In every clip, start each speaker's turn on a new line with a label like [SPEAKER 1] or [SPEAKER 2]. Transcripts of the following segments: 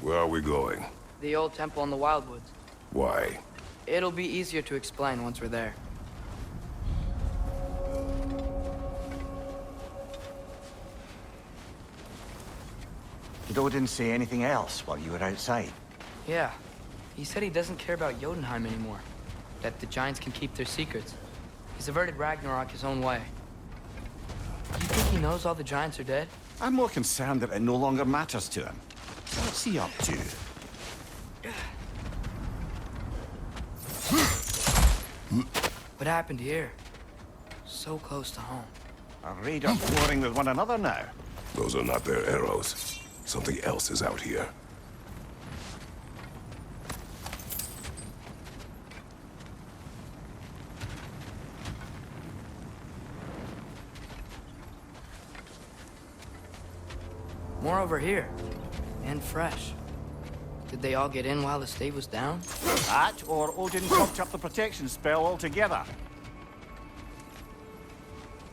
[SPEAKER 1] Where are we going?
[SPEAKER 2] The old temple in the Wildwoods.
[SPEAKER 1] Why?
[SPEAKER 2] It'll be easier to explain once we're there.
[SPEAKER 3] Did Odin say anything else while you were outside?
[SPEAKER 2] Yeah. He said he doesn't care about Jotunheim anymore. That the giants can keep their secrets. He's averted Ragnarok his own way. Do you think he knows all the giants are dead?
[SPEAKER 3] I'm more concerned that it no longer matters to him. What's he up to?
[SPEAKER 2] What happened here? So close to home.
[SPEAKER 3] Are raiders warring with one another now?
[SPEAKER 1] Those are not their arrows. Something else is out here.
[SPEAKER 2] More over here. And fresh. Did they all get in while the stave was down?
[SPEAKER 3] That, or Odin cocked up the protection spell altogether.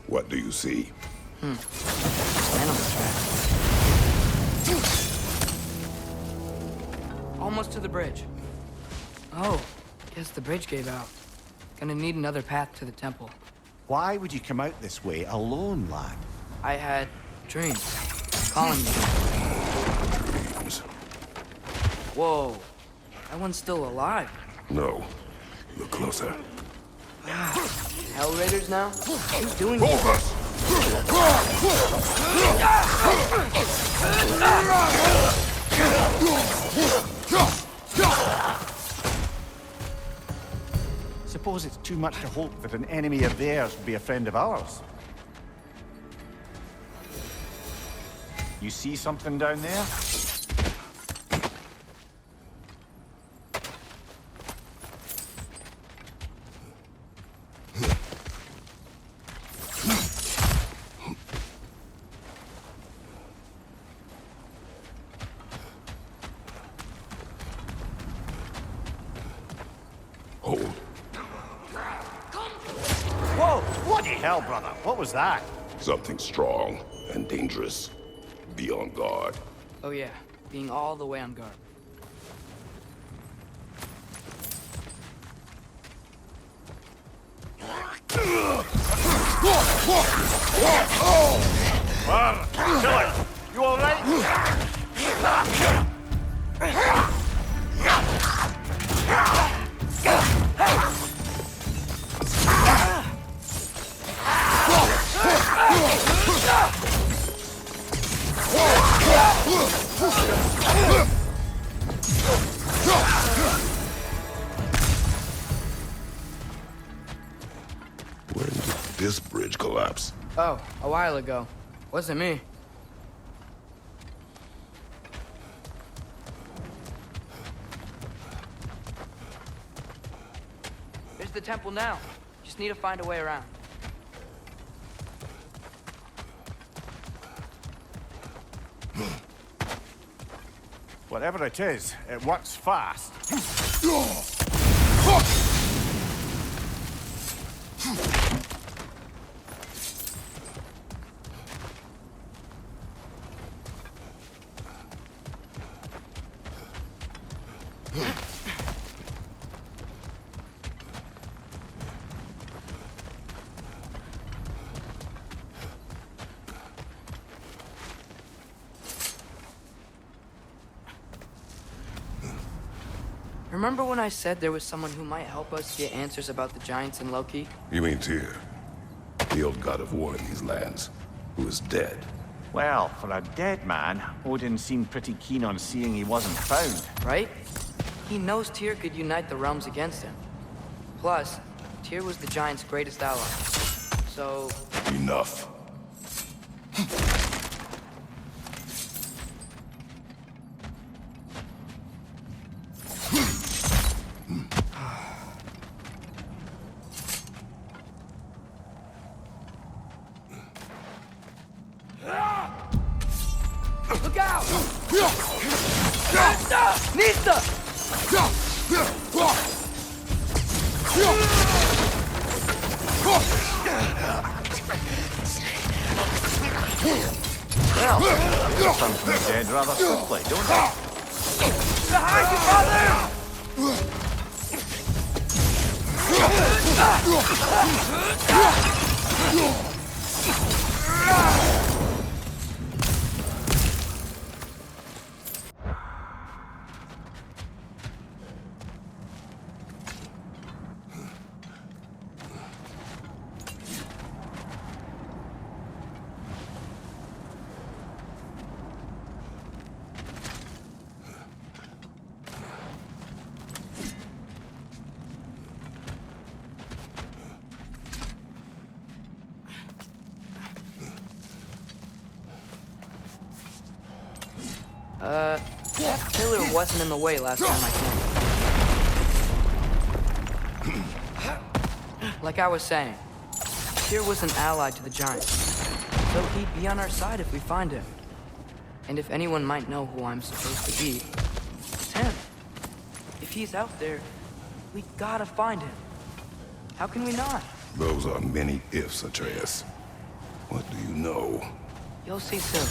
[SPEAKER 1] What do you see?
[SPEAKER 2] Animal tracks. Almost to the bridge. Oh, guess the bridge gave out. Gonna need another path to the temple.
[SPEAKER 3] Why would you come out this way alone, lad?
[SPEAKER 2] I had dreams. Calling me.
[SPEAKER 1] Dreams.
[SPEAKER 2] Whoa. That one's still alive.
[SPEAKER 1] No. Look closer.
[SPEAKER 2] Hell Raiders now? Who's doing it?
[SPEAKER 1] Focus!
[SPEAKER 3] Suppose it's too much to hope that an enemy of theirs would be a friend of ours. You see something down there?
[SPEAKER 1] Hold.
[SPEAKER 3] Whoa! Bloody hell, brother! What was that?
[SPEAKER 1] Something strong and dangerous. Be on guard.
[SPEAKER 2] Oh yeah, being all the way on guard.
[SPEAKER 3] Kill it! You alright?
[SPEAKER 1] When did this bridge collapse?
[SPEAKER 2] Oh, a while ago. Wasn't me. There's the temple now. Just need to find a way around.
[SPEAKER 3] Whatever it is, it works fast.
[SPEAKER 2] Remember when I said there was someone who might help us get answers about the giants and Loki?
[SPEAKER 1] You mean Tyr? The old god of war in these lands, who is dead.
[SPEAKER 3] Well, for a dead man, Odin seemed pretty keen on seeing he wasn't found.
[SPEAKER 2] Right? He knows Tyr could unite the realms against him. Plus, Tyr was the giants' greatest ally. So...
[SPEAKER 1] Enough.
[SPEAKER 2] Look out! Nista!
[SPEAKER 3] Well, some from the dead rather swiftly, don't they?
[SPEAKER 2] Behind you, father! That pillar wasn't in the way last time I came. Like I was saying, Tyr was an ally to the Giants, so he'd be on our side if we find him. And if anyone might know who I'm supposed to be, it's him. If he's out there, we gotta find him. How can we not?
[SPEAKER 1] Those are many ifs, Atreus. What do you know?
[SPEAKER 2] You'll see soon.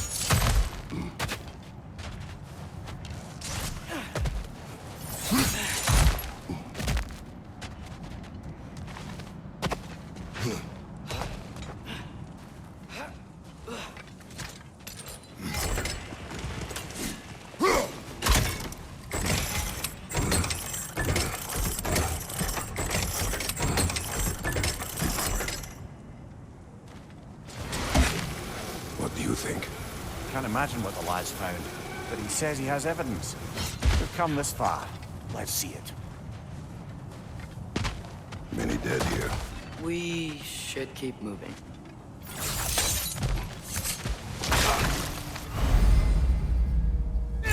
[SPEAKER 1] What do you think?
[SPEAKER 3] Can't imagine what the lad's found, but he says he has evidence. We've come this far. Let's see it.
[SPEAKER 1] Many dead here.
[SPEAKER 2] We should keep moving.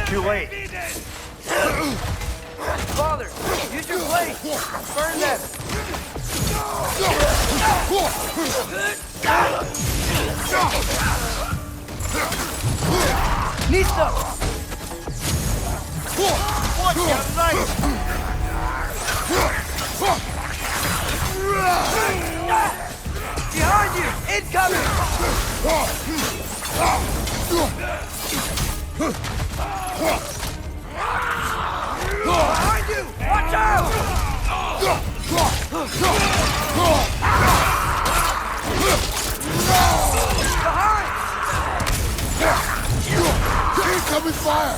[SPEAKER 3] Too late.
[SPEAKER 2] Father, use your blade! Burn them! Nista!
[SPEAKER 3] Watch your right!
[SPEAKER 2] Behind you! Incoming! Behind you! Watch out! Behind!
[SPEAKER 1] Incoming fire!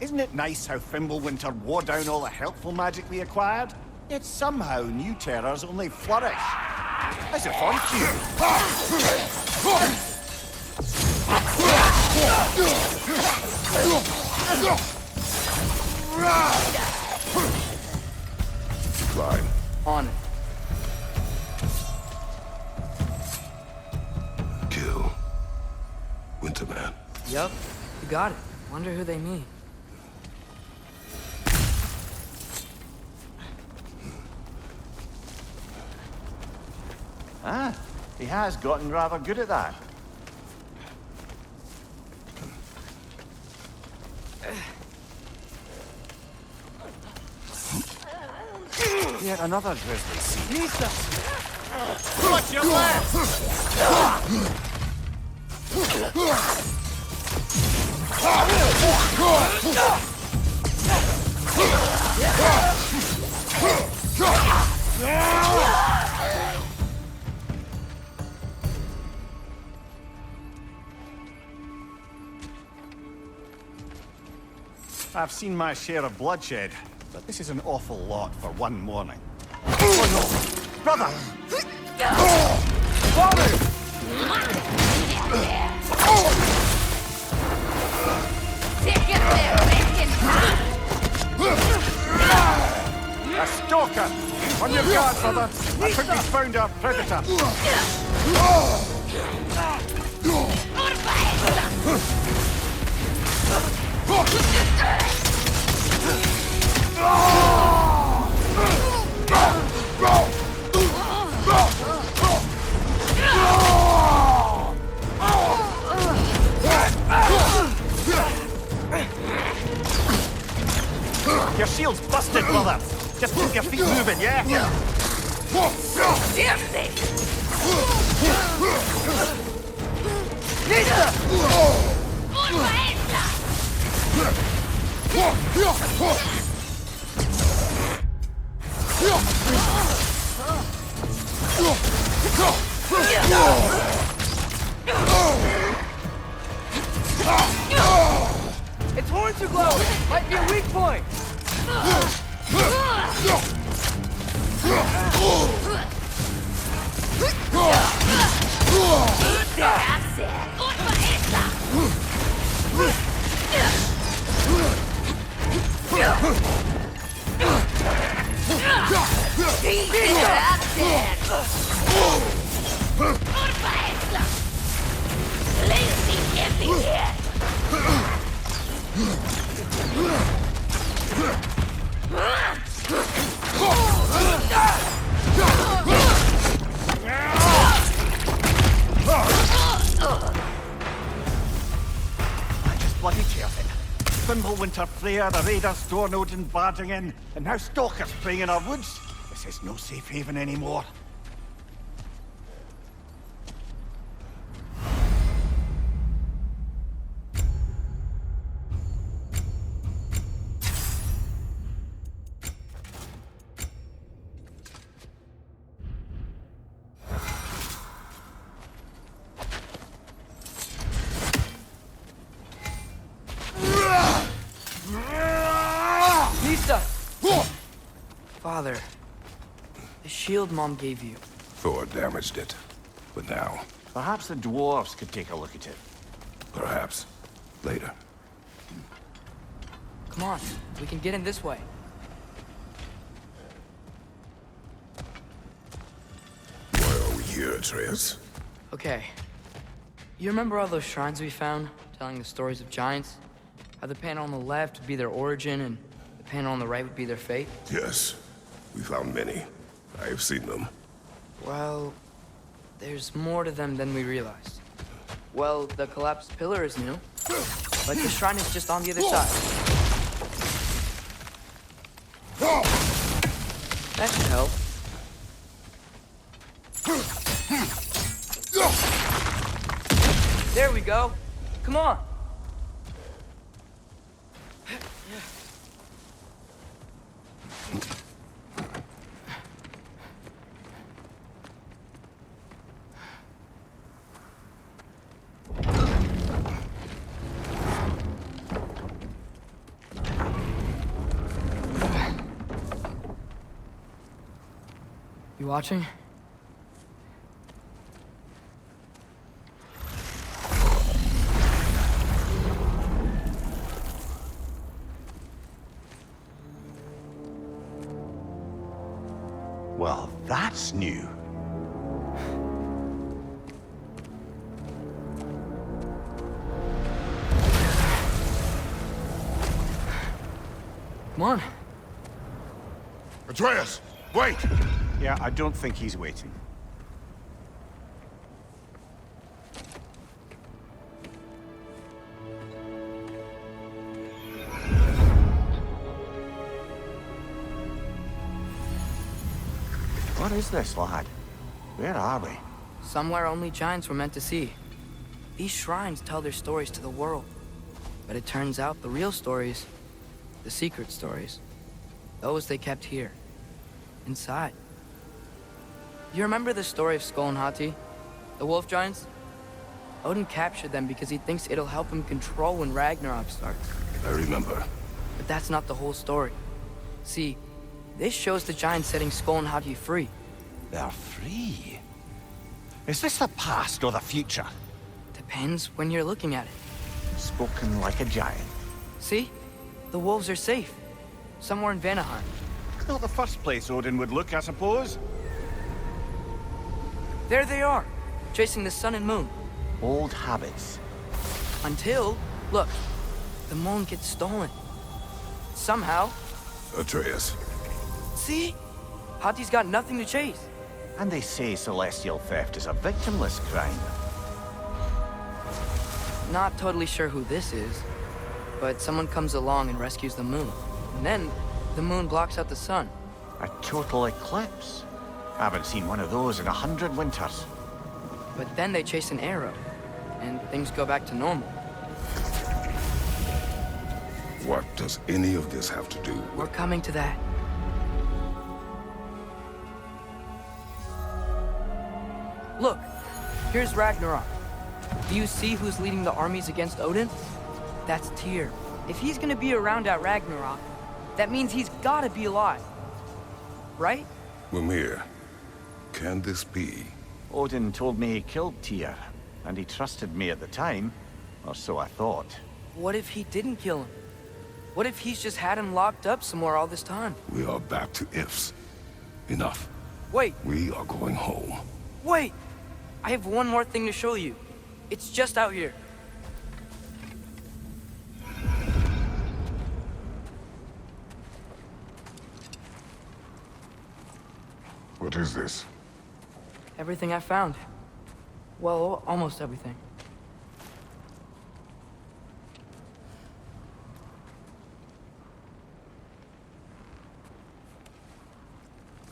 [SPEAKER 3] Isn't it nice how Fimbulwinter wore down all the helpful magic we acquired? Yet somehow new terrors only flourish. How's it fun to you?
[SPEAKER 1] Climb.
[SPEAKER 2] On it.
[SPEAKER 1] Kill. Winterman.
[SPEAKER 2] Yup, you got it. Wonder who they mean.
[SPEAKER 3] Ah, he has gotten rather good at that. Yet another grisly scene.
[SPEAKER 2] Nista!
[SPEAKER 3] Watch your left! I've seen my share of bloodshed, but this is an awful lot for one morning. Oh no! Brother! Father! A stalker! On your guard, brother! I think he's found our predator! Your shield's busted, brother. Just keep your feet moving, yeah?
[SPEAKER 2] Its horns are glowing! Might be a weak point!
[SPEAKER 3] I just bloody chaos it. Fimbulwinter Freya, the raiders, Stornodin barging in, and now stalkers preying in our woods. This is no safe haven anymore.
[SPEAKER 2] Father, the shield Mom gave you.
[SPEAKER 1] Thor damaged it. But now,
[SPEAKER 3] Perhaps the dwarves could take a look at it.
[SPEAKER 1] perhaps, later.
[SPEAKER 2] Come on, we can get in this way.
[SPEAKER 1] Why are we here, Atreus?
[SPEAKER 2] Okay. You remember all those shrines we found, telling the stories of giants? How the panel on the left would be their origin, and the panel on the right would be their fate?
[SPEAKER 1] Yes, we found many. I have seen them.
[SPEAKER 2] Well, there's more to them than we realized. Well, the collapsed pillar is new, but the shrine is just on the other side. That should help. There we go. Come on. You watching?
[SPEAKER 3] Well, that's new.
[SPEAKER 2] Come on.
[SPEAKER 1] Atreus, wait!
[SPEAKER 3] Yeah, I don't think he's waiting. What is this, lad? Where are we?
[SPEAKER 2] Somewhere only giants were meant to see. These shrines tell their stories to the world. But it turns out the real stories, the secret stories, those they kept here, inside. You remember the story of Skull and Hati? The wolf giants? Odin captured them because he thinks it'll help him control when Ragnarok starts.
[SPEAKER 1] I remember.
[SPEAKER 2] But that's not the whole story. See, this shows the giants setting Skull and Hati free.
[SPEAKER 3] They're free. Is this the past or the future?
[SPEAKER 2] Depends when you're looking at it.
[SPEAKER 3] Spoken like a giant.
[SPEAKER 2] See? The wolves are safe. Somewhere in Vanaheim.
[SPEAKER 3] Not the first place Odin would look, I suppose.
[SPEAKER 2] There they are, chasing the sun and moon.
[SPEAKER 3] Old habits.
[SPEAKER 2] Until, look, the moon gets stolen. Somehow.
[SPEAKER 1] Atreus.
[SPEAKER 2] See? Hati's got nothing to chase.
[SPEAKER 3] And they say celestial theft is a victimless crime.
[SPEAKER 2] Not totally sure who this is, but someone comes along and rescues the moon. And then, the moon blocks out the sun.
[SPEAKER 3] A total eclipse. I haven't seen one of those in 100 winters.
[SPEAKER 2] But then they chase an arrow, and things go back to normal.
[SPEAKER 1] What does any of this have to do with...
[SPEAKER 2] We're coming to that. Look, here's Ragnarok. Do you see who's leading the armies against Odin? That's Tyr. If he's gonna be around at Ragnarok, that means he's gotta be alive. Right?
[SPEAKER 1] Mimir, can this be?
[SPEAKER 3] Odin told me he killed Tyr, and he trusted me at the time, or so I thought.
[SPEAKER 2] What if he didn't kill him? What if he's just had him locked up somewhere all this time?
[SPEAKER 1] We are back to ifs. Enough.
[SPEAKER 2] Wait,
[SPEAKER 1] We are going home.
[SPEAKER 2] wait! I have one more thing to show you. It's just out here.
[SPEAKER 1] What is this?
[SPEAKER 2] Everything I found. Well, almost everything.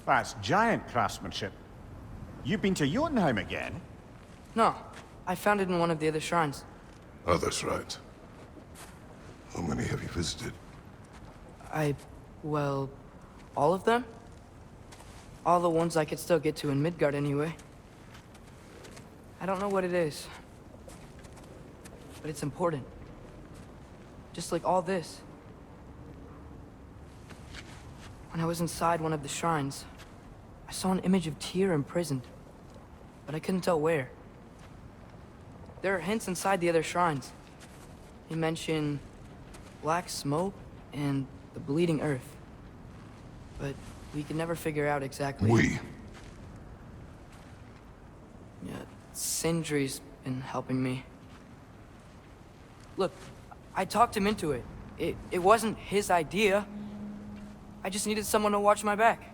[SPEAKER 3] That's giant craftsmanship. You've been to Jotunheim again?
[SPEAKER 2] No, I found it in one of the other shrines.
[SPEAKER 1] Other shrines. How many have you visited?
[SPEAKER 2] Well, all of them? All the ones I could still get to in Midgard anyway. I don't know what it is. But it's important. Just like all this. When I was inside one of the shrines, I saw an image of Tyr imprisoned. But I couldn't tell where. There are hints inside the other shrines. They mention black smoke and the bleeding earth. But we could never figure out exactly...
[SPEAKER 1] We.
[SPEAKER 2] Yeah, Sindri's been helping me. Look, I talked him into it. It wasn't his idea. I just needed someone to watch my back.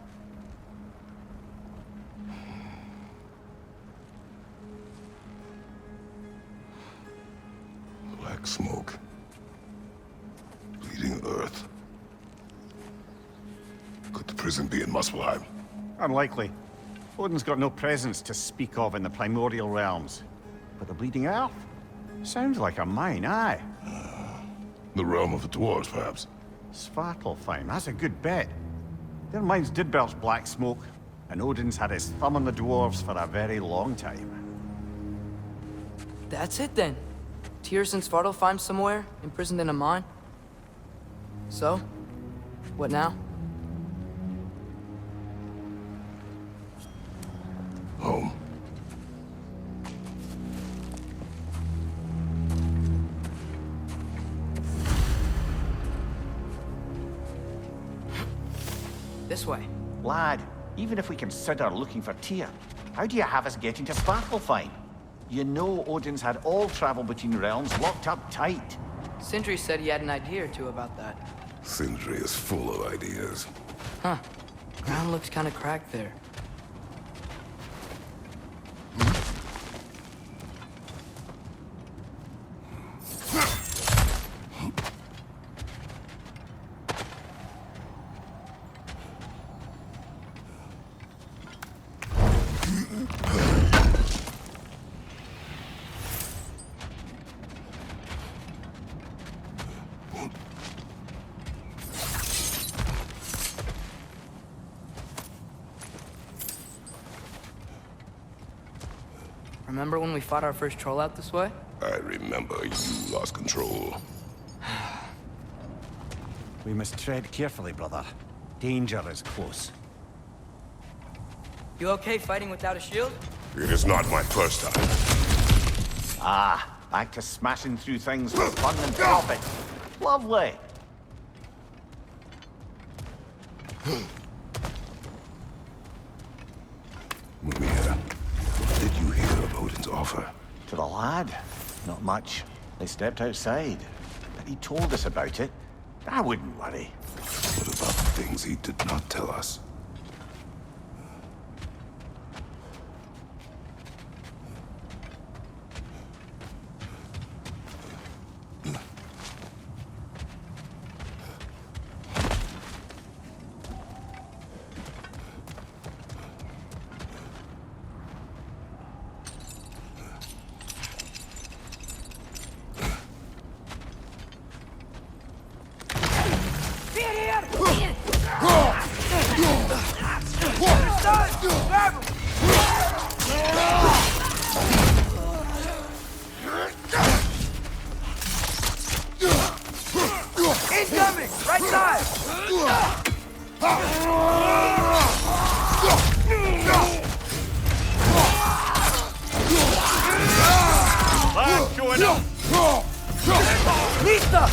[SPEAKER 1] Black smoke. Bleeding earth. Could the prison be in Muspelheim?
[SPEAKER 3] Unlikely. Odin's got no presence to speak of in the primordial realms. But the Bleeding Earth? Sounds like a mine, aye.
[SPEAKER 1] The realm of the dwarves, perhaps?
[SPEAKER 3] Svartalfheim, that's a good bet. Their mines did belch black smoke, and Odin's had his thumb on the dwarves for a very long time.
[SPEAKER 2] That's it then. Tyr's in Svartalfheim somewhere, imprisoned in a mine. So, what now?
[SPEAKER 1] Home.
[SPEAKER 2] This way.
[SPEAKER 3] Lad, even if we consider looking for Tyr, how do you have us getting to Svartalfheim? You know Odin's had all travel between realms locked up tight.
[SPEAKER 2] Sindri said he had an idea or two about that.
[SPEAKER 1] Sindri is full of ideas.
[SPEAKER 2] Huh. Ground looks kind of cracked there. Remember when we fought our first troll out this way?
[SPEAKER 1] I remember you lost control.
[SPEAKER 3] We must tread carefully, brother. Danger is close.
[SPEAKER 2] You okay fighting without a shield?
[SPEAKER 1] It is not my first time.
[SPEAKER 3] Ah, back to smashing through things for fun and profit. Lovely.
[SPEAKER 1] Mimir, what did you hear of Odin's offer?
[SPEAKER 3] To the lad, not much. They stepped outside, but he told us about it. I wouldn't worry.
[SPEAKER 1] What about the things he did not tell us?
[SPEAKER 2] Incoming! Right side!
[SPEAKER 3] Last going up!
[SPEAKER 2] Lista!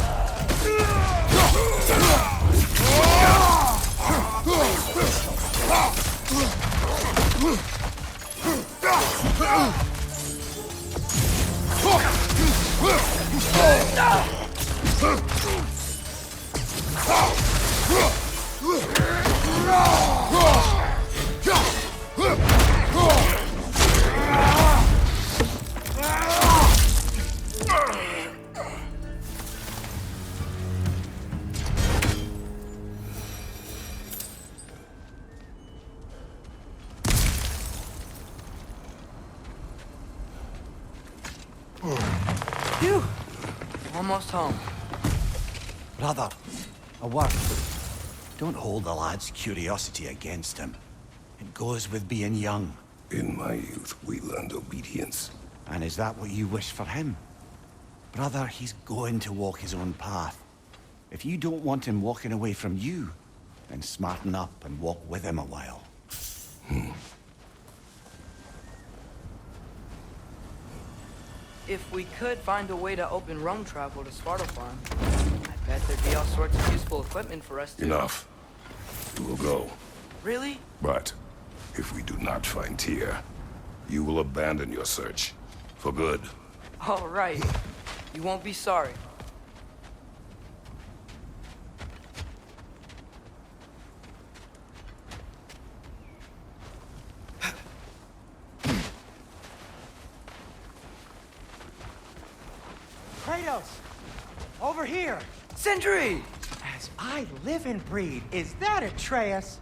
[SPEAKER 2] Phew! Almost home.
[SPEAKER 3] Brother, a word. Don't hold the lad's curiosity against him. It goes with being young.
[SPEAKER 1] In my youth, we learned obedience.
[SPEAKER 3] And is that what you wish for him? Brother, he's going to walk his own path. If you don't want him walking away from you, then smarten up and walk with him a while.
[SPEAKER 2] If we could find a way to open roam travel to Svartalfheim, I bet there'd be all sorts of useful equipment for us to...
[SPEAKER 1] Enough. We will go.
[SPEAKER 2] Really?
[SPEAKER 1] But if we do not find Tyr, you will abandon your search. For good.
[SPEAKER 2] All right. You won't be sorry.
[SPEAKER 4] Kratos! Over here!
[SPEAKER 2] Sentry!
[SPEAKER 4] As I live and breathe, is that Atreus?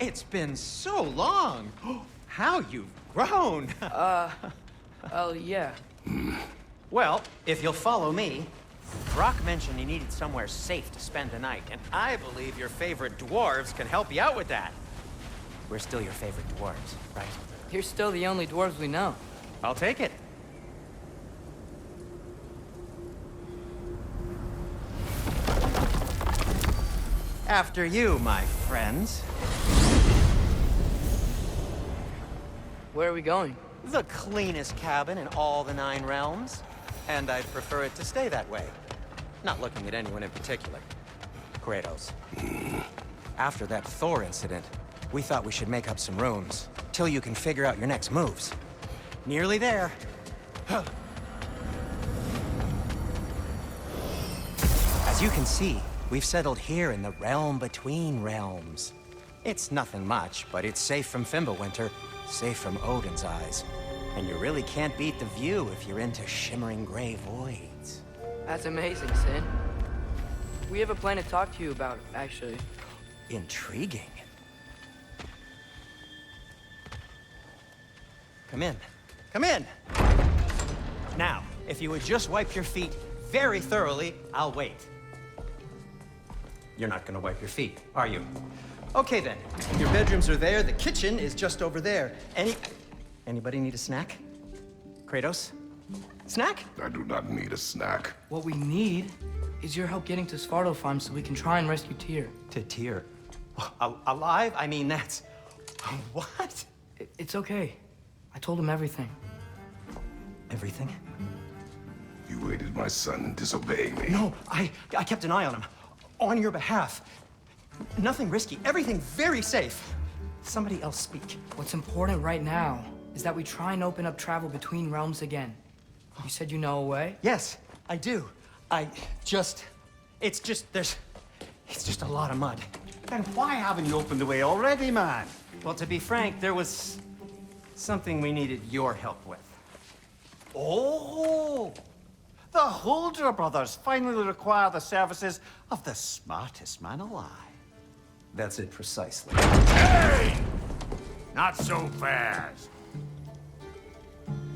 [SPEAKER 4] It's been so long! How you've grown!
[SPEAKER 2] Oh, yeah.
[SPEAKER 4] Well, if you'll follow me, Brock mentioned he needed somewhere safe to spend the night, and I believe your favorite dwarves can help you out with that. We're still your favorite dwarves, right?
[SPEAKER 2] You're still the only dwarves we know.
[SPEAKER 4] I'll take it. After you, my friends.
[SPEAKER 2] Where are we going?
[SPEAKER 4] The cleanest cabin in all the 9 realms. And I'd prefer it to stay that way. Not looking at anyone in particular. Kratos. After that Thor incident, we thought we should make up some rooms, till you can figure out your next moves. Nearly there. As you can see, we've settled here in the realm between realms. It's nothing much, but it's safe from Fimbulwinter, safe from Odin's eyes. And you really can't beat the view if you're into shimmering gray voids.
[SPEAKER 2] That's amazing, Sin. We have a plan to talk to you about, actually.
[SPEAKER 4] Intriguing. Come in. Come in! Now, if you would just wipe your feet very thoroughly, I'll wait. You're not gonna wipe your feet, are you? Okay then. Your bedrooms are there, the kitchen is just over there. Anybody need a snack? Kratos? Snack?
[SPEAKER 1] I do not need a snack.
[SPEAKER 2] What we need is your help getting to Svartalfheim so we can try and rescue Tyr.
[SPEAKER 4] To Tyr. Alive? I mean, that's... What?
[SPEAKER 2] It's okay. I told him everything.
[SPEAKER 4] Everything?
[SPEAKER 1] You aided my son in disobeying me.
[SPEAKER 4] No, I kept an eye on him. On your behalf. Nothing risky. Everything very safe. Somebody else speak.
[SPEAKER 2] What's important right now is that we try and open up travel between realms again. You said you know a way?
[SPEAKER 4] Yes. I do. It's just a lot of mud.
[SPEAKER 3] Then why haven't you opened the way already, man?
[SPEAKER 4] Well, to be frank, there was something we needed your help with.
[SPEAKER 3] Oh! The Holder brothers finally require the services of the smartest man alive.
[SPEAKER 4] That's it precisely.
[SPEAKER 5] Hey! Not so fast.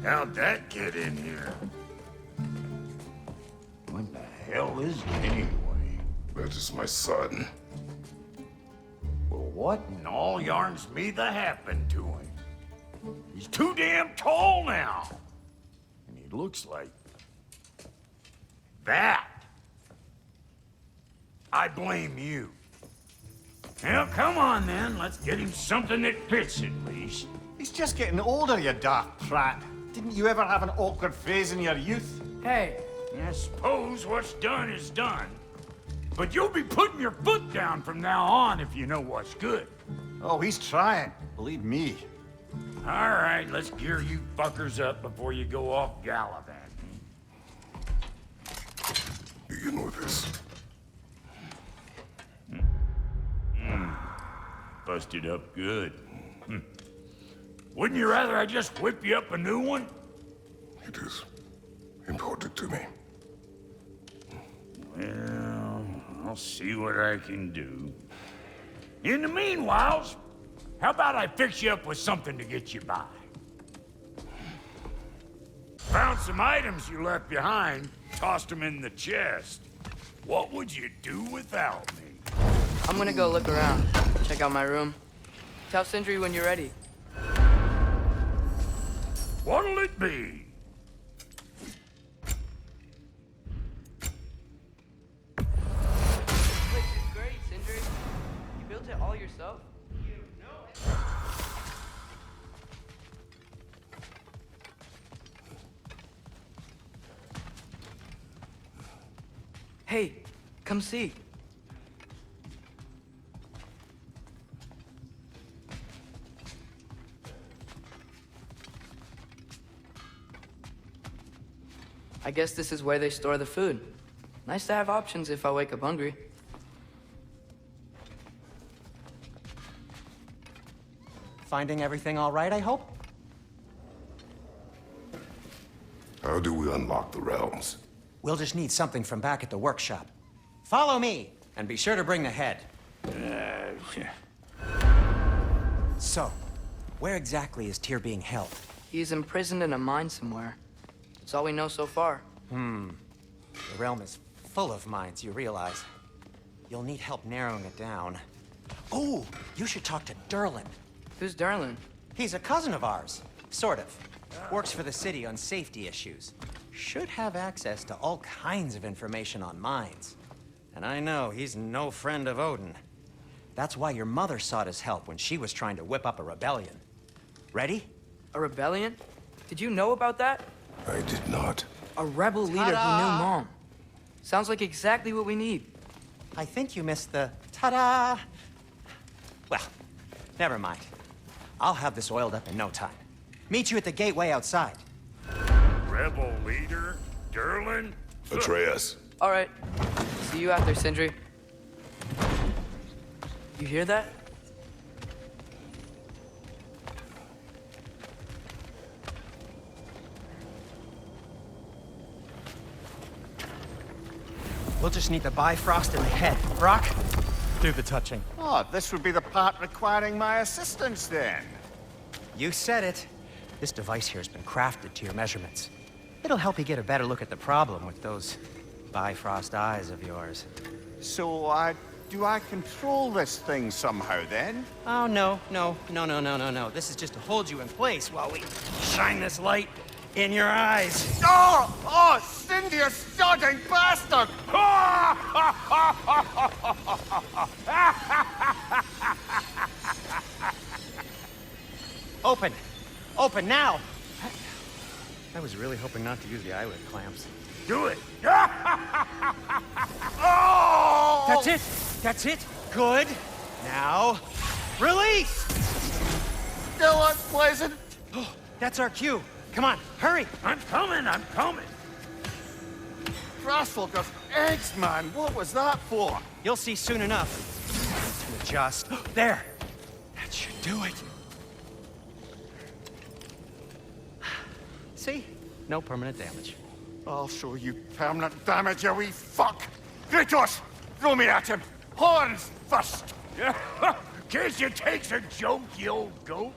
[SPEAKER 5] How'd that get in here? What the hell is it anyway?
[SPEAKER 1] That is my son.
[SPEAKER 5] Well, what in all yarns me that happened to him? He's too damn tall now. And he looks like that. I blame you. Well, come on then. Let's get him something that fits at least.
[SPEAKER 3] He's just getting older, you daft prat. Didn't you ever have an awkward phase in your youth?
[SPEAKER 2] Hey,
[SPEAKER 5] I suppose what's done is done. But you'll be putting your foot down from now on if you know what's good.
[SPEAKER 3] Oh, he's trying. Believe me.
[SPEAKER 5] All right, let's gear you fuckers up before you go off gallivanting.
[SPEAKER 1] Do you know this?
[SPEAKER 5] Busted up good. Wouldn't you rather I just whip you up a new one?
[SPEAKER 1] It is important to me.
[SPEAKER 5] Well, I'll see what I can do. In the meanwhile, how about I fix you up with something to get you by? Found some items you left behind, tossed them in the chest. What would you do without me?
[SPEAKER 2] I'm gonna go look around. Check out my room. Tell Sindri when you're ready.
[SPEAKER 5] What'll it be?
[SPEAKER 2] This place is great, Sindri. You built it all yourself? Hey, come see. I guess this is where they store the food. Nice to have options if I wake up hungry.
[SPEAKER 4] Finding everything all right, I hope?
[SPEAKER 1] How do we unlock the realms?
[SPEAKER 4] We'll just need something from back at the workshop. Follow me, and be sure to bring the head. So, where exactly is Tyr being held?
[SPEAKER 2] He's imprisoned in a mine somewhere. That's all we know so far.
[SPEAKER 4] The realm is full of mines, you realize. You'll need help narrowing it down. Oh, you should talk to Derlin.
[SPEAKER 2] Who's Darlin?
[SPEAKER 4] He's a cousin of ours, sort of. Works for the city on safety issues. Should have access to all kinds of information on mines. And I know he's no friend of Odin. That's why your mother sought his help when she was trying to whip up a rebellion. Ready?
[SPEAKER 2] A rebellion? Did you know about that?
[SPEAKER 1] I did not.
[SPEAKER 2] A rebel leader who knew Mom. Sounds like exactly what we need.
[SPEAKER 4] I think you missed the ta-da. Well, never mind. I'll have this oiled up in no time. Meet you at the gateway outside.
[SPEAKER 5] Rebel leader? Derlin?
[SPEAKER 1] Atreus.
[SPEAKER 2] All right. See you out there, Sindri. You hear that?
[SPEAKER 4] We'll just need the Bifrost in the head. Brock, do the touching.
[SPEAKER 3] Oh, this would be the part requiring my assistance then.
[SPEAKER 4] You said it. This device here has been crafted to your measurements. It'll help you get a better look at the problem with those Bifrost eyes of yours.
[SPEAKER 3] So, do I control this thing somehow then?
[SPEAKER 4] Oh, no. This is just to hold you in place while we shine this light in your eyes.
[SPEAKER 3] Oh, Cindy, you sodding bastard!
[SPEAKER 4] Open now! I was really hoping not to use the eyelid clamps.
[SPEAKER 5] Do it!
[SPEAKER 3] Oh!
[SPEAKER 4] That's it! Good! Now, release!
[SPEAKER 3] Still unpleasant.
[SPEAKER 4] That's our cue. Come on, hurry!
[SPEAKER 5] I'm coming!
[SPEAKER 3] Grassfolkers, eggs, man! What was that for?
[SPEAKER 4] You'll see soon enough. To adjust. There! That should do it. See? No permanent damage.
[SPEAKER 3] I'll show you permanent damage, you wee fuck! Kratos! Throw me at him! Horns first!
[SPEAKER 5] Guess you takes a joke, you old goat.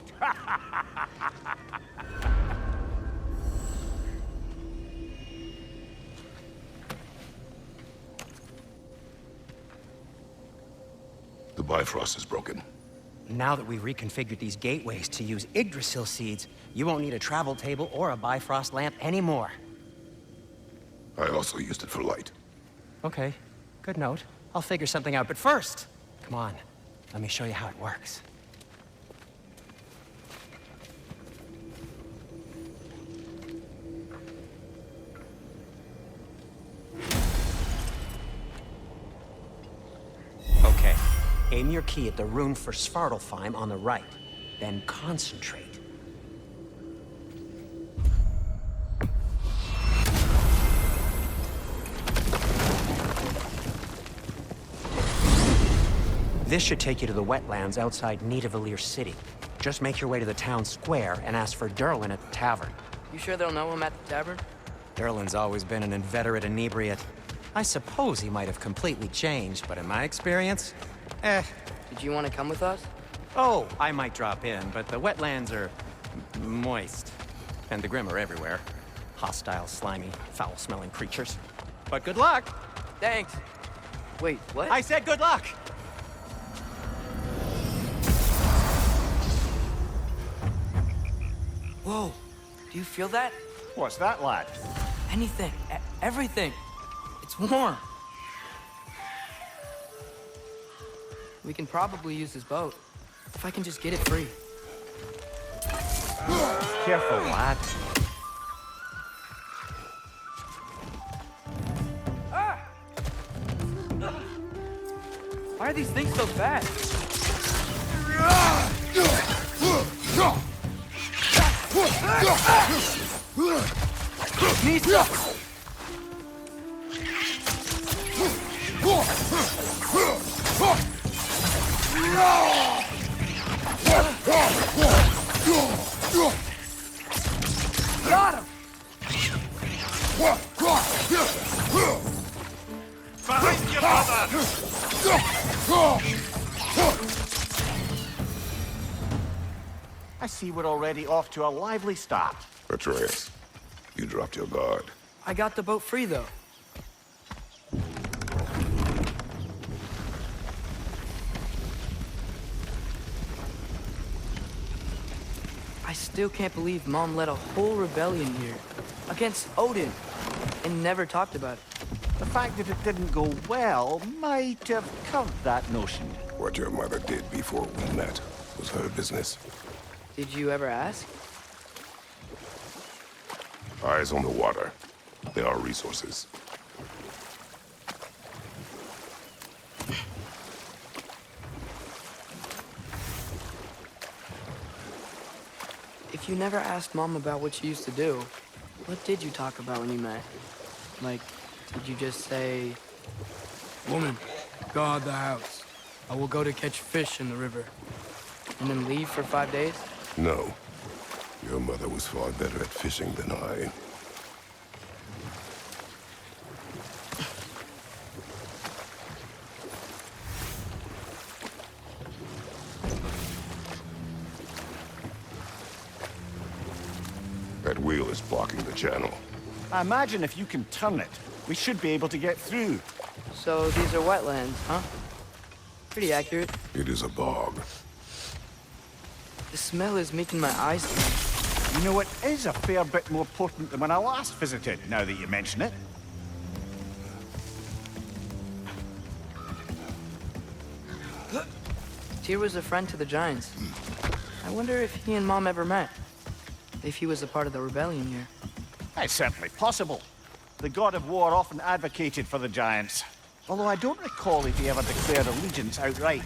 [SPEAKER 1] The Bifrost is broken.
[SPEAKER 4] Now that we've reconfigured these gateways to use Yggdrasil seeds, you won't need a travel table or a Bifrost lamp anymore.
[SPEAKER 1] I also used it for light.
[SPEAKER 4] Okay, good note. I'll figure something out, but first, come on, let me show you how it works. Okay, aim your key at the rune for Svartalfheim on the right, then concentrate. This should take you to the wetlands outside Nidavellir City. Just make your way to the town square and ask for Derlin at the tavern.
[SPEAKER 2] You sure they'll know him at the tavern?
[SPEAKER 4] Derlin's always been an inveterate inebriate. I suppose he might have completely changed, but in my experience,
[SPEAKER 2] Did you want to come with us?
[SPEAKER 4] Oh, I might drop in, but the wetlands are moist. And the Grim are everywhere. Hostile, slimy, foul-smelling creatures. But good luck!
[SPEAKER 2] Thanks. Wait, what?
[SPEAKER 4] I said good luck!
[SPEAKER 2] Whoa, do you feel that?
[SPEAKER 3] What's that, lad?
[SPEAKER 2] Anything, everything. It's warm. We can probably use this boat, if I can just get it free.
[SPEAKER 3] Careful, lad.
[SPEAKER 2] Why are these things so fast? Nisa! Got him!
[SPEAKER 5] Behind you, brother!
[SPEAKER 3] I see we're already off to a lively start.
[SPEAKER 1] Atreus, you dropped your guard.
[SPEAKER 2] I got the boat free, though. I still can't believe Mom led a whole rebellion here against Odin and never talked about it.
[SPEAKER 3] The fact that it didn't go well might have covered that notion.
[SPEAKER 1] What your mother did before we met was her business.
[SPEAKER 2] Did you ever ask?
[SPEAKER 1] Eyes on the water. There are resources.
[SPEAKER 2] If you never asked Mom about what she used to do, what did you talk about when you met? Like, did you just say, "Woman, guard the house. I will go to catch fish in the river," and then leave for 5 days?
[SPEAKER 1] No. Your mother was far better at fishing than I. That wheel is blocking the channel.
[SPEAKER 3] I imagine if you can turn it, we should be able to get through.
[SPEAKER 2] So these are wetlands, huh? Pretty accurate.
[SPEAKER 1] It is a bog.
[SPEAKER 2] The smell is making my eyes burn.
[SPEAKER 3] You know, it is a fair bit more potent than when I last visited, now that you mention it.
[SPEAKER 2] Tyr was a friend to the Giants. I wonder if he and Mom ever met. If he was a part of the rebellion here.
[SPEAKER 3] It's certainly possible. The god of war often advocated for the Giants. Although I don't recall if he ever declared allegiance outright.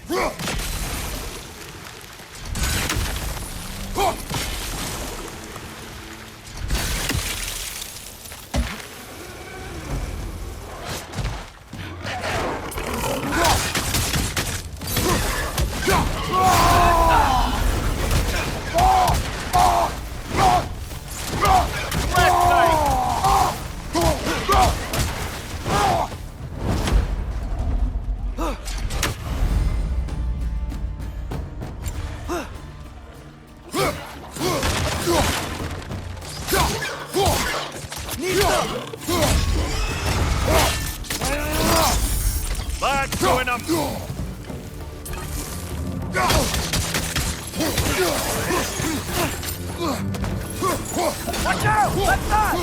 [SPEAKER 2] Left side!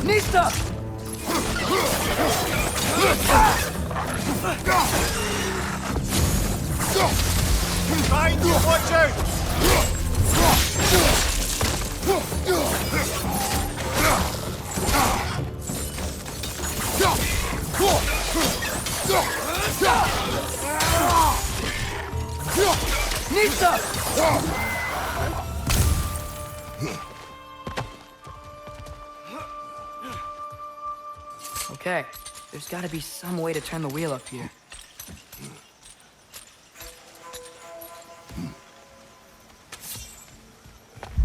[SPEAKER 2] Knee stuff!
[SPEAKER 5] Behind you, watch out!
[SPEAKER 2] Knee stuff! Okay, there's gotta be some way to turn the wheel up here.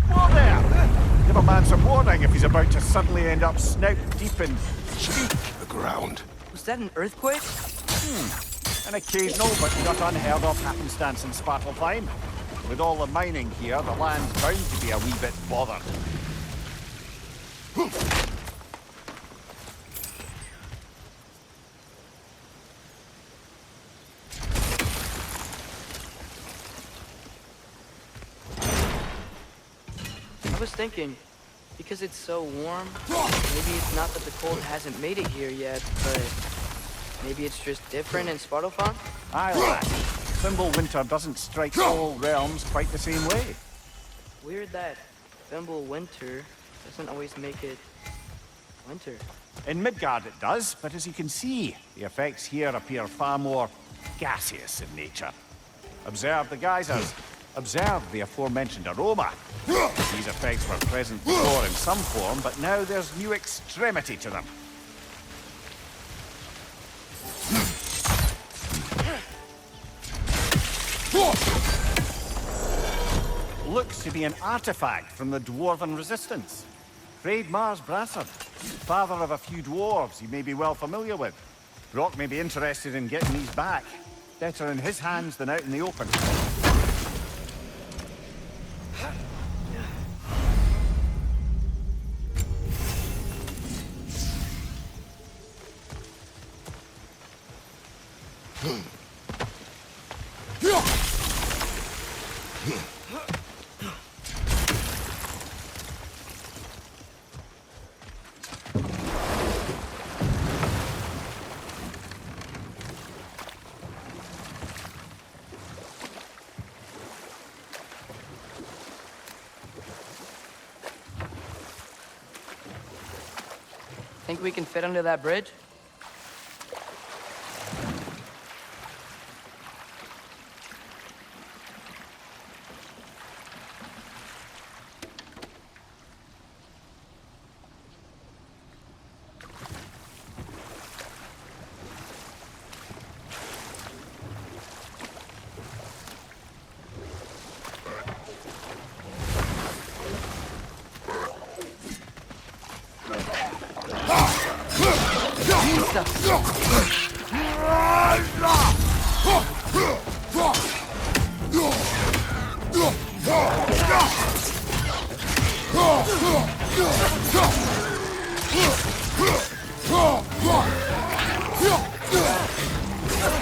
[SPEAKER 3] Whoa there! Give a man some warning if he's about to suddenly end up snout deep in cheek.
[SPEAKER 1] The ground.
[SPEAKER 2] Was that an earthquake?
[SPEAKER 3] An occasional but not unheard of happenstance in Svartalfheim. With all the mining here, the land's bound to be a wee bit bothered.
[SPEAKER 2] I was thinking, because it's so warm, maybe it's not that the cold hasn't made it here yet, but maybe it's just different in Svartalfheim?
[SPEAKER 3] Aye, lad. Thimble winter doesn't strike all realms quite the same way.
[SPEAKER 2] Weird that Thimble winter doesn't always make it winter.
[SPEAKER 3] In Midgard it does, but as you can see, the effects here appear far more gaseous in nature. Observe the geysers. Observe the aforementioned aroma. These effects were present before in some form, but now there's new extremity to them. Looks to be an artifact from the Dwarven Resistance. Mars Brassard, father of a few dwarves you may be well familiar with. Brock may be interested in getting these back. Better in his hands than out in the open.
[SPEAKER 2] Think we can fit under that bridge?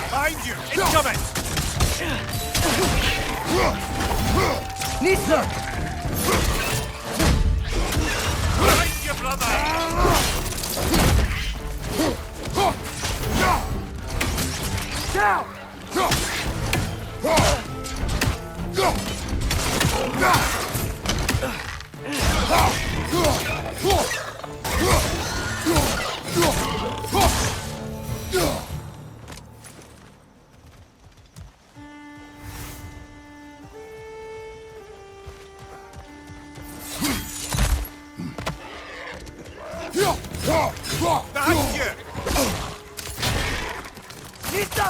[SPEAKER 5] Behind you! Incoming!
[SPEAKER 2] Nisa!
[SPEAKER 5] Behind you, brother!
[SPEAKER 2] Down!
[SPEAKER 5] Behind you!
[SPEAKER 2] Nisa!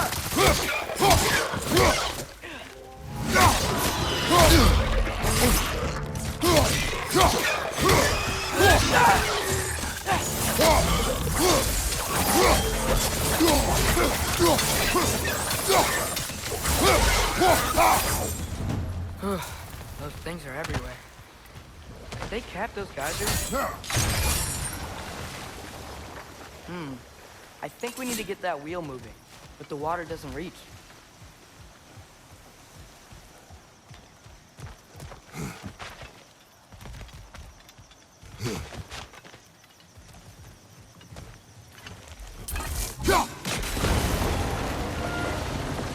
[SPEAKER 2] Those things are everywhere. Did they cap those geysers? I think we need to get that wheel moving, but the water doesn't reach.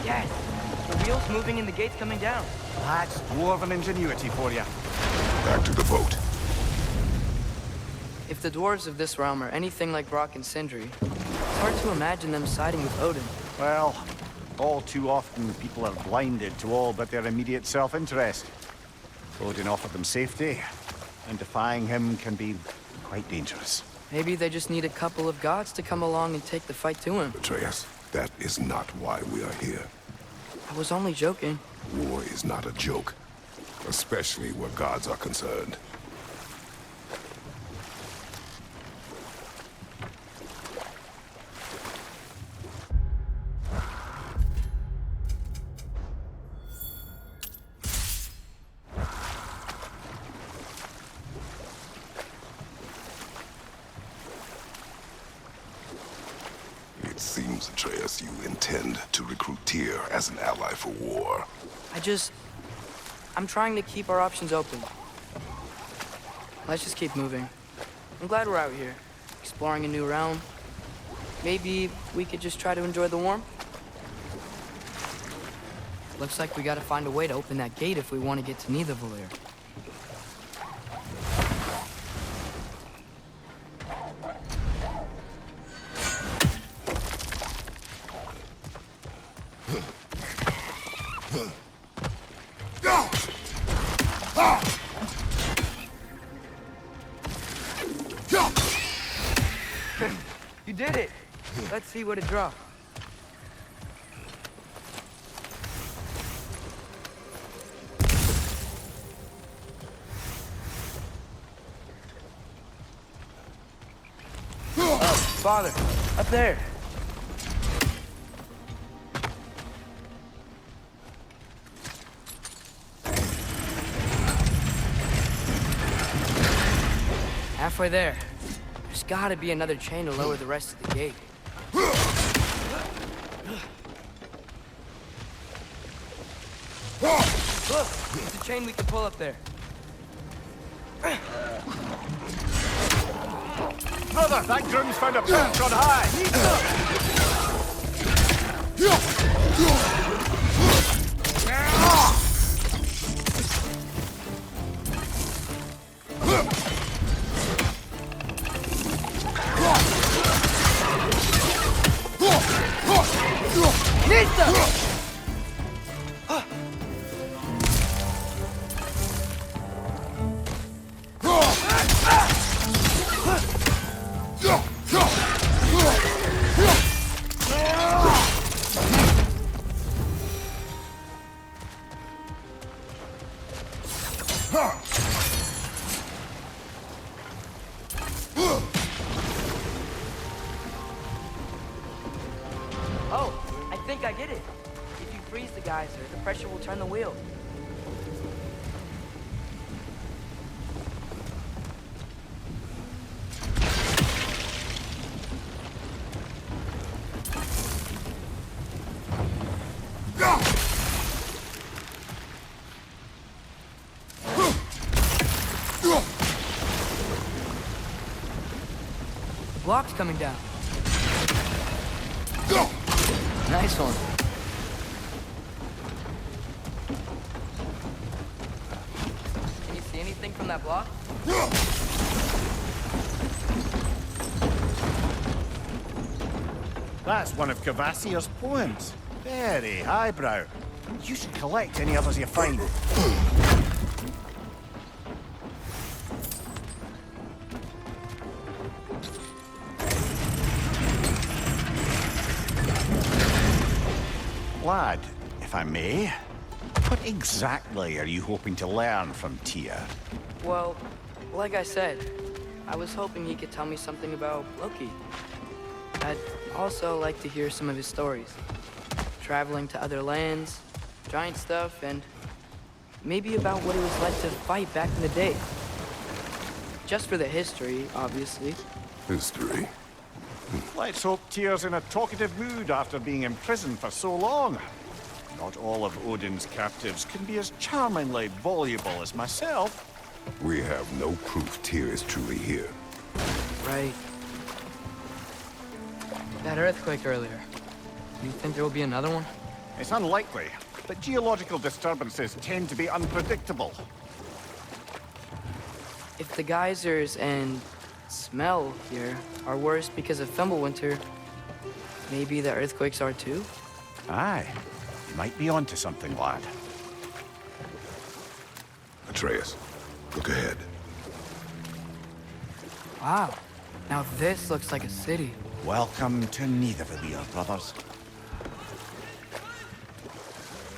[SPEAKER 2] Yes! The wheel's moving and the gate's coming down.
[SPEAKER 3] That's dwarven ingenuity for you.
[SPEAKER 1] Back to the boat.
[SPEAKER 2] If the dwarves of this realm are anything like Brock and Sindri, it's hard to imagine them siding with Odin.
[SPEAKER 3] Well, all too often people are blinded to all but their immediate self-interest. Odin offered them safety, and defying him can be quite dangerous.
[SPEAKER 2] Maybe they just need a couple of gods to come along and take the fight to him.
[SPEAKER 1] Atreus, that is not why we are here.
[SPEAKER 2] I was only joking.
[SPEAKER 1] War is not a joke, especially where gods are concerned. It seems, Atreus, you intend to recruit Tyr as an ally for war.
[SPEAKER 2] I'm trying to keep our options open. Let's just keep moving. I'm glad we're out here, exploring a new realm. Maybe we could just try to enjoy the warmth? Looks like we gotta find a way to open that gate if we want to get to Nidavellir. You did it! Let's see what it dropped. Father, up there. Halfway there. There's gotta be another chain to lower the rest of the gate. Look, there's a chain we can pull up there.
[SPEAKER 3] Brother, that groom's found a perch on high!
[SPEAKER 2] Oh, I think I get it. If you freeze the geyser, the pressure will turn the wheel. The block's coming down. Nice one. Can you see anything from that block?
[SPEAKER 3] That's one of Kvasir's poems. Very highbrow. You should collect any others you find. Lad, if I may, what exactly are you hoping to learn from Tyr?
[SPEAKER 2] Well, like I said, I was hoping he could tell me something about Loki. I'd also like to hear some of his stories. Traveling to other lands, giant stuff, and maybe about what it was like to fight back in the day. Just for the history, obviously.
[SPEAKER 1] History?
[SPEAKER 3] Let's hope Tyr's in a talkative mood after being imprisoned for so long. Not all of Odin's captives can be as charmingly voluble as myself.
[SPEAKER 1] We have no proof Tyr is truly here.
[SPEAKER 2] Right. That earthquake earlier. Do you think there will be another one?
[SPEAKER 3] It's unlikely, but geological disturbances tend to be unpredictable.
[SPEAKER 2] If the geysers and smell here are worse because of Fimbulwinter, maybe the earthquakes are too?
[SPEAKER 3] Aye. You might be onto something, lad.
[SPEAKER 1] Atreus, look ahead.
[SPEAKER 2] Wow. Now this looks like a city.
[SPEAKER 3] Welcome to Nidavellir, brothers.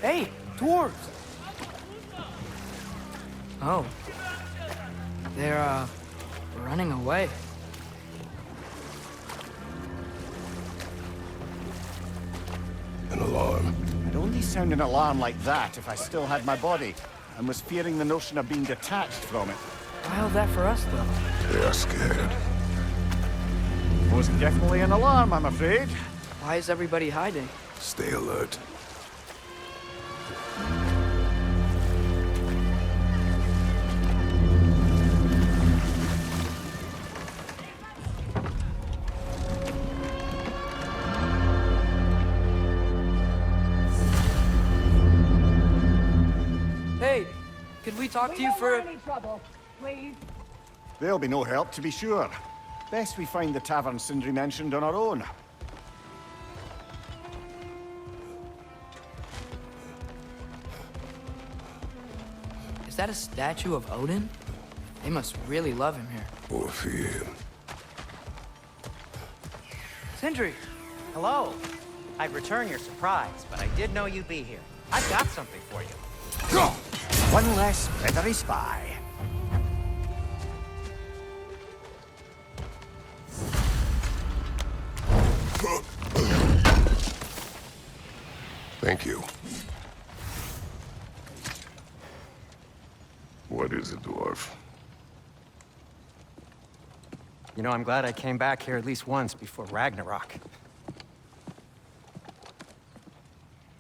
[SPEAKER 2] Hey, dwarves! Oh. They're, running away.
[SPEAKER 1] An alarm.
[SPEAKER 3] I'd only sound an alarm like that if I still had my body, and was fearing the notion of being detached from it.
[SPEAKER 2] Why all that for us, though?
[SPEAKER 1] They are scared.
[SPEAKER 3] Most definitely an alarm, I'm afraid.
[SPEAKER 2] Why is everybody hiding?
[SPEAKER 1] Stay alert.
[SPEAKER 2] Hey, could we talk to you for...
[SPEAKER 6] Any trouble, please?
[SPEAKER 3] There'll be no help, to be sure. Best we find the tavern Sindri mentioned on our own.
[SPEAKER 2] Is that a statue of Odin? They must really love him here.
[SPEAKER 1] Or fear him.
[SPEAKER 2] Sindri!
[SPEAKER 4] Hello. I'd return your surprise, but I did know you'd be here. I've got something for you.
[SPEAKER 3] One less feathery spy.
[SPEAKER 1] Thank you. What is it, dwarf?
[SPEAKER 4] You know, I'm glad I came back here at least once before Ragnarok.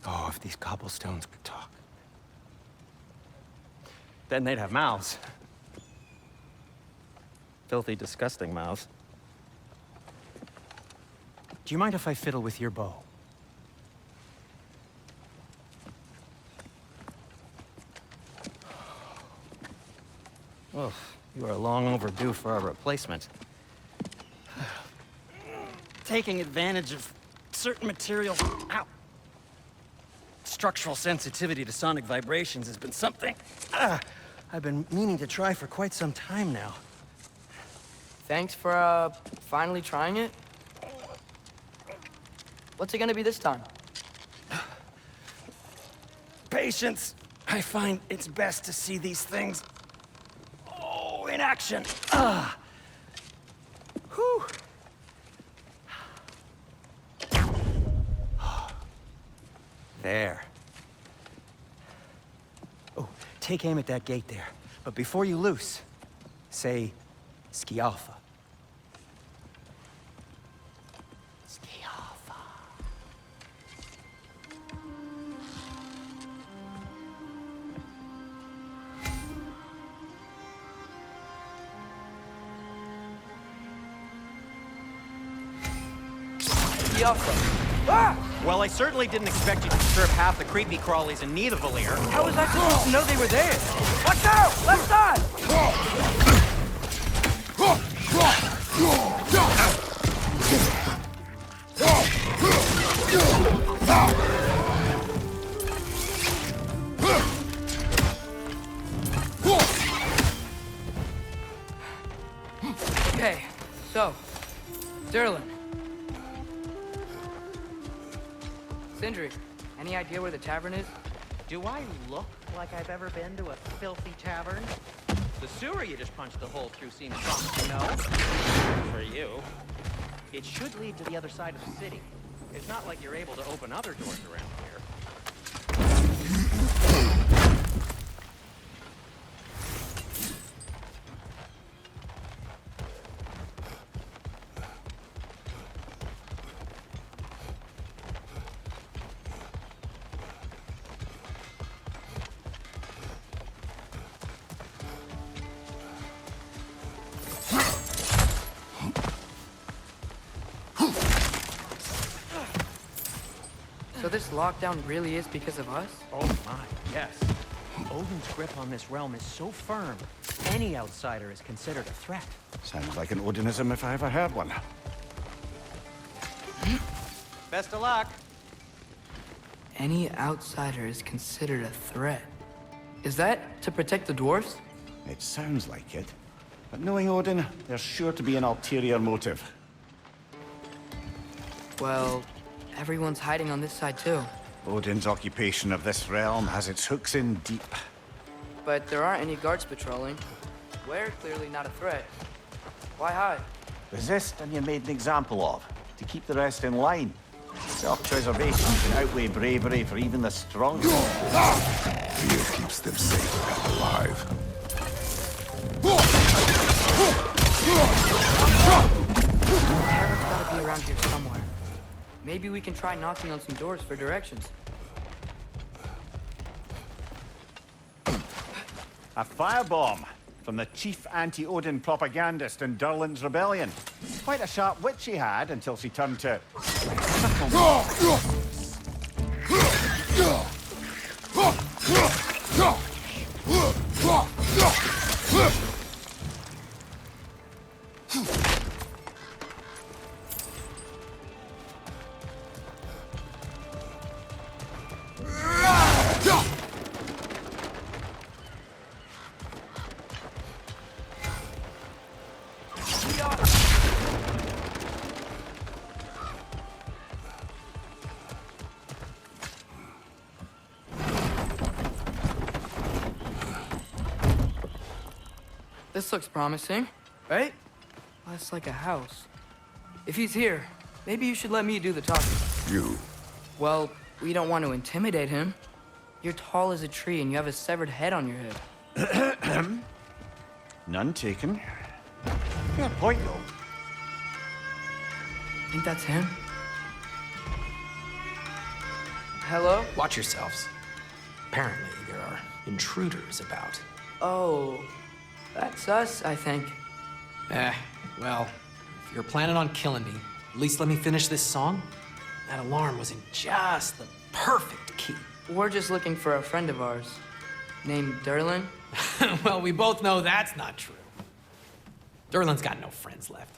[SPEAKER 4] Oh, if these cobblestones could talk. Then they'd have mouths. Filthy, disgusting mouths. Do you mind if I fiddle with your bow? Oh, you are long overdue for a replacement. Taking advantage of certain materials. Ow! Structural sensitivity to sonic vibrations has been something I've been meaning to try for quite some time now.
[SPEAKER 2] Thanks for, finally trying it. What's it gonna be this time?
[SPEAKER 4] Patience. I find it's best to see these things, in action. Whew. There. Oh, take aim at that gate there. But before you loose, say, Skialfa. Skialfa.
[SPEAKER 2] Skialfa. Ah!
[SPEAKER 4] Well, I certainly didn't expect you to disturb half the creepy crawlies in Nidavellir.
[SPEAKER 2] How was I supposed to know they were there? Watch out! Left side! Okay, so, Derlin. Sindri, any idea where the tavern is?
[SPEAKER 4] Do I look like I've ever been to a filthy tavern? The sewer you just punched a hole through seems promising, no? For you. It should lead to the other side of the city. It's not like you're able to open other doors around here.
[SPEAKER 2] So this lockdown really is because of us?
[SPEAKER 4] Oh my, yes. Odin's grip on this realm is so firm, any outsider is considered a threat.
[SPEAKER 3] Sounds like an Odinism if I ever heard one.
[SPEAKER 4] Best of luck.
[SPEAKER 2] Any outsider is considered a threat. Is that to protect the dwarfs?
[SPEAKER 3] It sounds like it. But knowing Odin, there's sure to be an ulterior motive.
[SPEAKER 2] Well, everyone's hiding on this side too.
[SPEAKER 3] Odin's occupation of this realm has its hooks in deep.
[SPEAKER 2] But there aren't any guards patrolling. We're clearly not a threat. Why hide?
[SPEAKER 3] Resist and you're made an example of, to keep the rest in line. Self-preservation can outweigh bravery for even the strongest.
[SPEAKER 1] Fear keeps them safe and alive.
[SPEAKER 2] Tyrant's gotta be around here somewhere. Maybe we can try knocking on some doors for directions.
[SPEAKER 3] A firebomb from the chief anti-Odin propagandist in Durlin's rebellion. Quite a sharp wit she had until she turned to...
[SPEAKER 2] This looks promising, right? Less like a house. If he's here, maybe you should let me do the talking.
[SPEAKER 1] You.
[SPEAKER 2] Well, we don't want to intimidate him. You're tall as a tree and you have a severed head on your head.
[SPEAKER 3] None taken. Fair point, though.
[SPEAKER 2] Think that's him? Hello?
[SPEAKER 6] Watch yourselves. Apparently, there are intruders about.
[SPEAKER 2] Oh, that's us, I think.
[SPEAKER 6] Well, if you're planning on killing me, at least let me finish this song. That alarm was in just the perfect key.
[SPEAKER 2] We're just looking for a friend of ours, named Durlin.
[SPEAKER 6] Well, we both know that's not true. Durlin's got no friends left.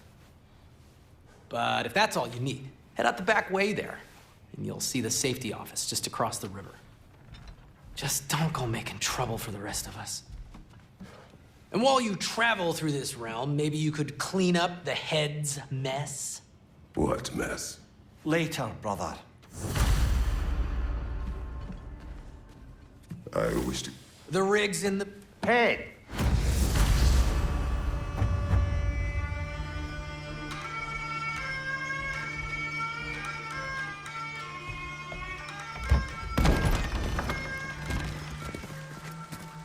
[SPEAKER 6] But if that's all you need, head out the back way there, and you'll see the safety office just across the river. Just don't go making trouble for the rest of us. And while you travel through this realm, maybe you could clean up the head's mess?
[SPEAKER 1] What mess?
[SPEAKER 3] Later, brother.
[SPEAKER 1] I wish to...
[SPEAKER 6] The rig's in the...
[SPEAKER 3] Head!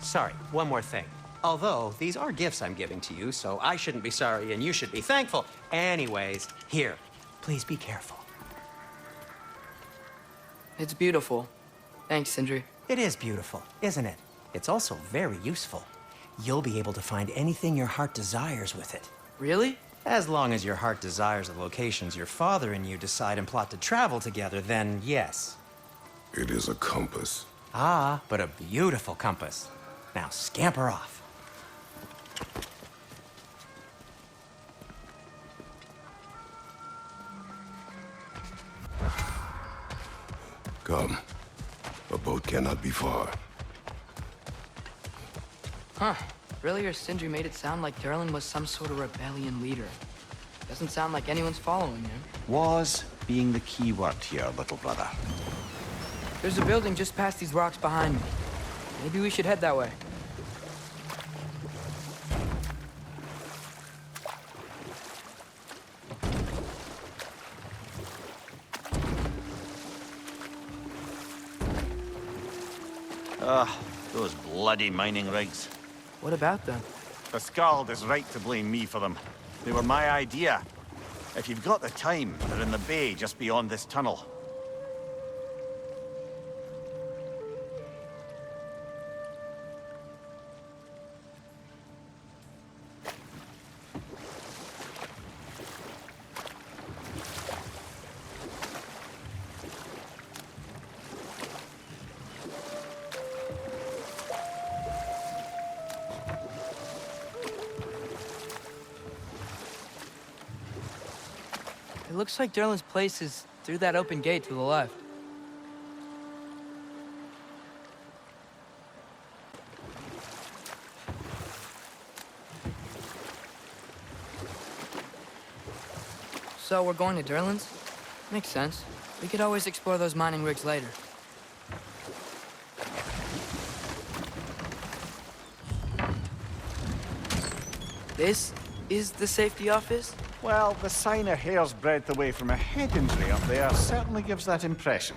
[SPEAKER 4] Sorry, one more thing. Although, these are gifts I'm giving to you, so I shouldn't be sorry and you should be thankful. Anyways, here, please be careful.
[SPEAKER 2] It's beautiful. Thanks, Sindri.
[SPEAKER 4] It is beautiful, isn't it? It's also very useful. You'll be able to find anything your heart desires with it.
[SPEAKER 2] Really?
[SPEAKER 4] As long as your heart desires the locations your father and you decide and plot to travel together, then yes.
[SPEAKER 1] It is a compass.
[SPEAKER 4] Ah, but a beautiful compass. Now scamper off.
[SPEAKER 1] Come. A boat cannot be far.
[SPEAKER 2] Huh. Earlier, Sindri made it sound like Durlin was some sort of rebellion leader. Doesn't sound like anyone's following him.
[SPEAKER 3] Was being the key word here, little brother.
[SPEAKER 2] There's a building just past these rocks behind me. Maybe we should head that way.
[SPEAKER 3] Those bloody mining rigs.
[SPEAKER 2] What about them?
[SPEAKER 3] The Skald is right to blame me for them. They were my idea. If you've got the time, they're in the bay just beyond this tunnel.
[SPEAKER 2] It looks like Derlin's place is through that open gate to the left. So we're going to Derlin's? Makes sense. We could always explore those mining rigs later. This is the safety office?
[SPEAKER 3] Well, the sign a hair's breadth away from a head injury up there certainly gives that impression.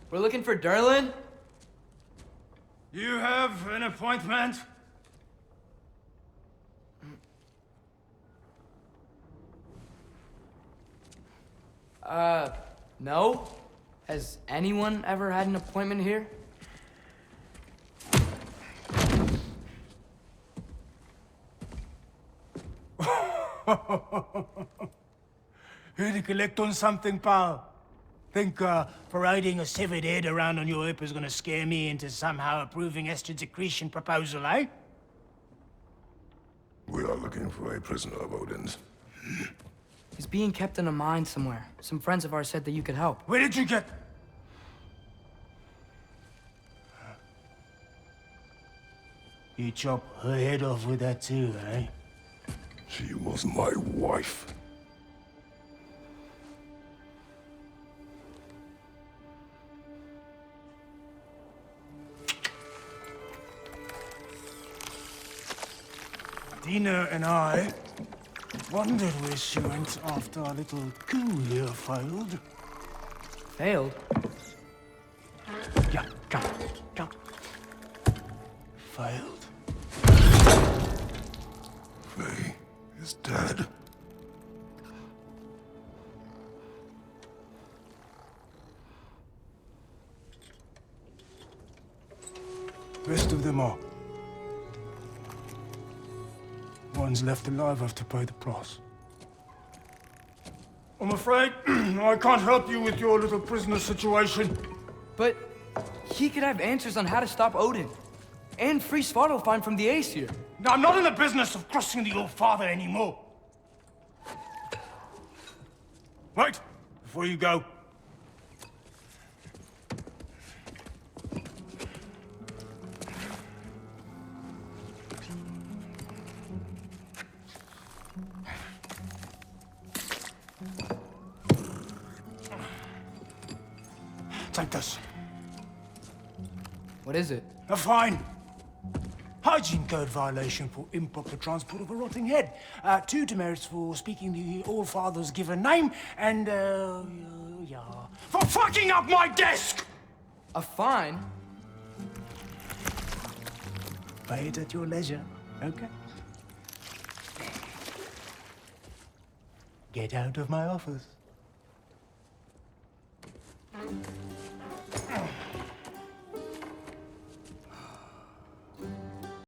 [SPEAKER 2] We're looking for Derlin?
[SPEAKER 7] You have an appointment?
[SPEAKER 2] No. Has anyone ever had an appointment here?
[SPEAKER 7] Here to collect on something, pal? Think, parading a severed head around on your hip is gonna scare me into somehow approving Estrid's accretion proposal, eh?
[SPEAKER 1] We are looking for a prisoner of Odin's.
[SPEAKER 2] He's being kept in a mine somewhere. Some friends of ours said that you could help.
[SPEAKER 7] Where did you get... You chop her head off with that too, eh?
[SPEAKER 1] She was my wife.
[SPEAKER 7] Dina and I wondered where she went after our little coup here failed.
[SPEAKER 2] Failed?
[SPEAKER 7] Yeah, come. Failed.
[SPEAKER 1] Faye is dead.
[SPEAKER 7] Rest of them are. One's left alive have to pay the price. I'm afraid I can't help you with your little prisoner situation.
[SPEAKER 2] But he could have answers on how to stop Odin. And free Svartalfheim from the Aesir.
[SPEAKER 7] Now, I'm not in the business of crossing the old father anymore. Wait, before you go. Take this.
[SPEAKER 2] What is it?
[SPEAKER 7] A fine. Hygiene code violation for improper transport of a rotting head. 2 demerits for speaking the All-Father's given name, and, yeah. For fucking up my desk!
[SPEAKER 2] A fine?
[SPEAKER 7] Pay it at your leisure, okay? Get out of my office.